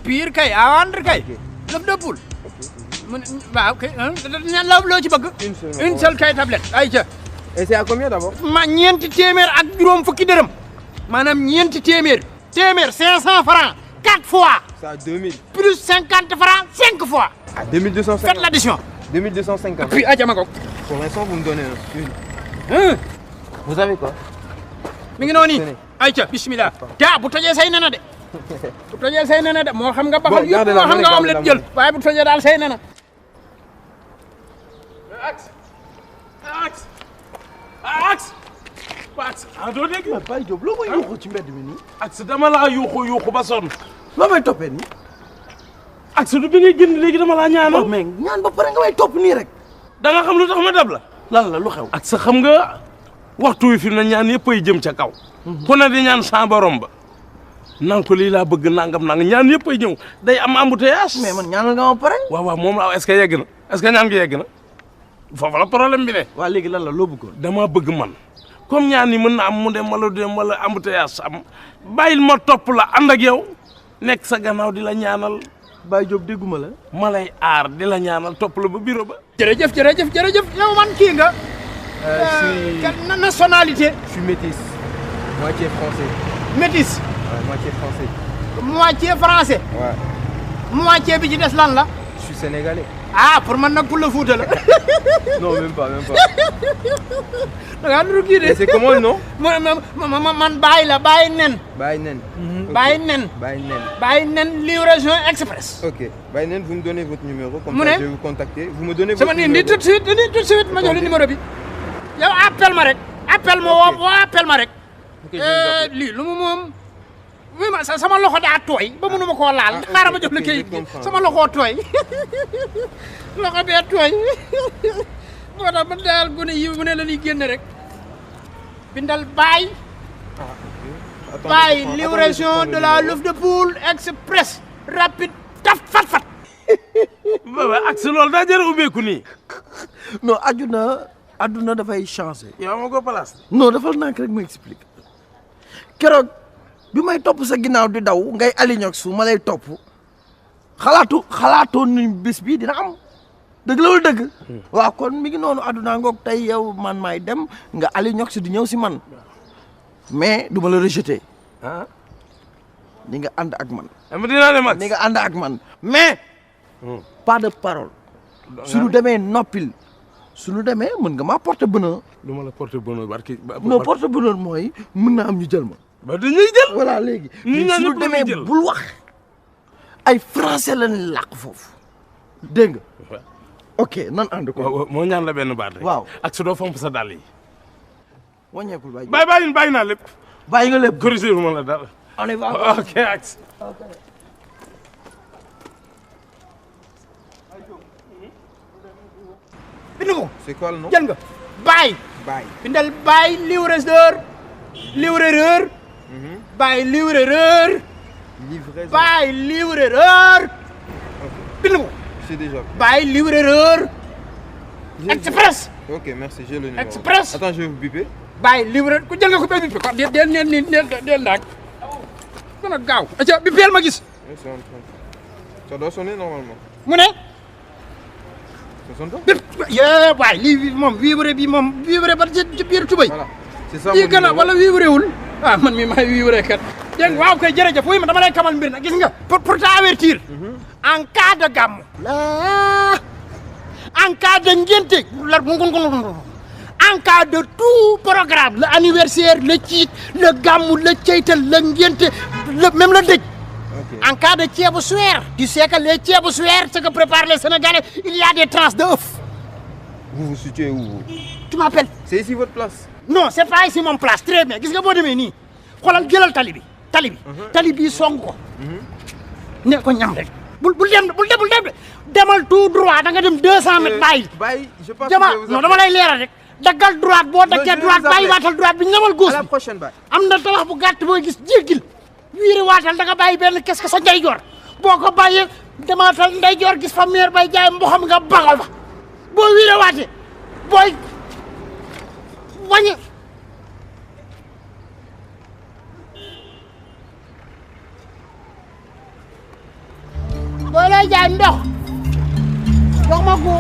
pire kay à vendre kay. L'œuf de poule. Waaw kay ñaan la loo ci bëgg. Une seule kay tablette ayca. Et c'est à combien d'abord? ma ñeenti téeméer ak juróom fukki dërëm. maanaam ñeenti téeméer. 500 francs 4 fois. C'est à 2000. Plus 50 francs 5 fois. À 2250. Faites l'addition. 2250. Puis ayca ma ko. Pour l'instant, vous me donnez une. Vous avez quoi? mi ngi noonu ayca bismillah. gaa bu tojee say nana de. bu tojee say nana de moo xam nga baxal yëpp moo xam nga omelette jël waaye bu tojee daal say nana. Axe doo dégg. mais Baye Diop loo may yuuxu ci mbedd mi nii. Axe dama laa yuuxu ba sonn. loo may toppee nii. Axe du bi ngay génn léegi dama laa ñaanal. mais ñaan ba pare nga may topp nii rek. da nga xam lu tax ma dab la. lan la lu xew. Axe xam nga waxtu wi fi na ñaan yëpp ay jëm ca kaw. ku ne di ñaan sa borom ba. naan ko lii laa bëgg nangam ñaan yëpp ay ñëw day am embouteillage. mais man ñaanal nga ma pare. waaw moom la est-ce que yegg na est-ce que ñaan gi yegg na foofu la problème bi ne. waa léegi lan la loo bëggoon. dama bëgg man comme ñaan yi mën na am mu dem wala embouteillage am bàyyil ma topp la ànd ak yow nekk sa gannaaw di la ñaanal. Baye Diop dégguma la. ma lay aar di la ñaanal topp la ba bureau ba. jërëjëf yow man kii nga. quelle nationalité. Je suis métis. Moitié français. Métis. Ouais, moitié français. Moitié français. Ouais. Moitié bi ci des lan la. Je suis sénégalais. ah pour man nag pour le Fouta la. Non, même pas. da ngaa nuru kii de. Et c'est comment le nom? man Baye la Baye Nen. Baye Nen. Ok. Baye Nen. Baye Nen. Baye Nen livraison express. Ok. Baye Nen, vous me donnez votre numéro. Comme Mu ça, ne? je vais vous contacter. Vous me donnez sama votre nii numéro. tout de suite ma jox la numéro bi. yow appel ma rek. appel ma woo appel ma rek. Ok, je vais vous appeler. lii lu mu moom. oui ma sama loxo daa tooy ba mënuma koo laal. ok, xaaral ma jox la ok, kayit je gi comprends. sama loxo tooy. loxo bee tooy. moo tax man daal gune yi mu ne la ñuy génn rek. bindal Baye. Attendez, Baye attendez, livraison je prends de le la numéro. l'œuf de poule express rapide taf fat. ba Axe loolu daa jar a ubbeeku nii. non adduna dafay changé. yow ma ko place. non dafal nànk rek ma explique. keroog bi may topp sa ginnaaw di daw ngay alignox su ma lay topp xalaatoon ni bés bii dina am dëgg la wala dëgg. waaw kon mi ngi noonu adduna ngoog tey yow man maay dem nga alignox di ñëw si man mais du ma la rejeté ah. ni nga ànd ak man. ama dinaa dem Axe. ni nga ànd ak man mais. pas de parole. suñu demee noppil suñu demee mën nga maa porter bonheur. du ma la porter bonheur barki. non porter bonheur mooy mën na am ñu jël ma. ba dañuy jël. voilà léegi. ñi ñaan suñu ñëpp la ñuy demee jël. bul wax ay français lañ làkk foofu dégg nga. ok nan ànd ko. waaw moo ñaan la benn baat rek. waaw Axe doo fomp sa dàll yi. wàññeekul bàyyi. bàyyi naa lépp. bàyyi nga lépp. corrigé wu ma la dara. on y va. ok Axe. bind ko C'est quoi le nom? jël nga. Baye. Baye. bindal Baye livreur. Baye livreur. Livraison. Baye livreur. bind ko C'est déjà. Baye livreur. express. Ok, merci, j'ai le numéro. Express. Attends, je vais vous biper. Baye livreur ku jël nga ko benn bi kon del naag. dana gaaw. aca bi peel ma gis. Oui, c'est en train. Ça doit sonner normalement. mu ne. Ça sonne pas? yee waay lii moom vivre ba ci biir tubay. Voilà. C'est ça lii mon gën a numéro. wala vivre wul. ah man mi maay vivre kat. dégg nga waaw kay jërëjëf wuy ma dama lay kamal mbir nag gis nga. pour t'avertir. en cas de gàmm. en cas de ngénte la en cas de tout programme le anniversaire le ciit le gàmmu le ceytal le ngénte même le dëj. Ok. En cas de ceebu suweer. Tu sais que les ceebu suweer ce que préparent les Sénégalais il y a des tranches de œuf. Vous vous situez où vous? Tu m'appelles? C'est ici votre place? Non c'est pas ici mon place très bien gis nga boo demee nii xoolal jëlal tali bi tali bii song ko. ne ko ñam rek bul dem de demal tout droit da nga dem 200 mètres bàyyi. Baye, je pense jama que je vais vous non appeler. dama lay leeral rek daggal droite boo daggee je vais droite vous bàyyi appeler. waatal droite bi ñamal À gauche la bi prochaine, Baye. am na tabax bu gàtt booy gis jéggil wiiri waatal da nga bàyyi benn kes ka sa ndeyjoor boo ko bàyyee demaatal ndeyjoor gis fa meer bay jaay mboxam nga bangal fa boo wiire waatee booy wañi bay jaay ndox jox ma ko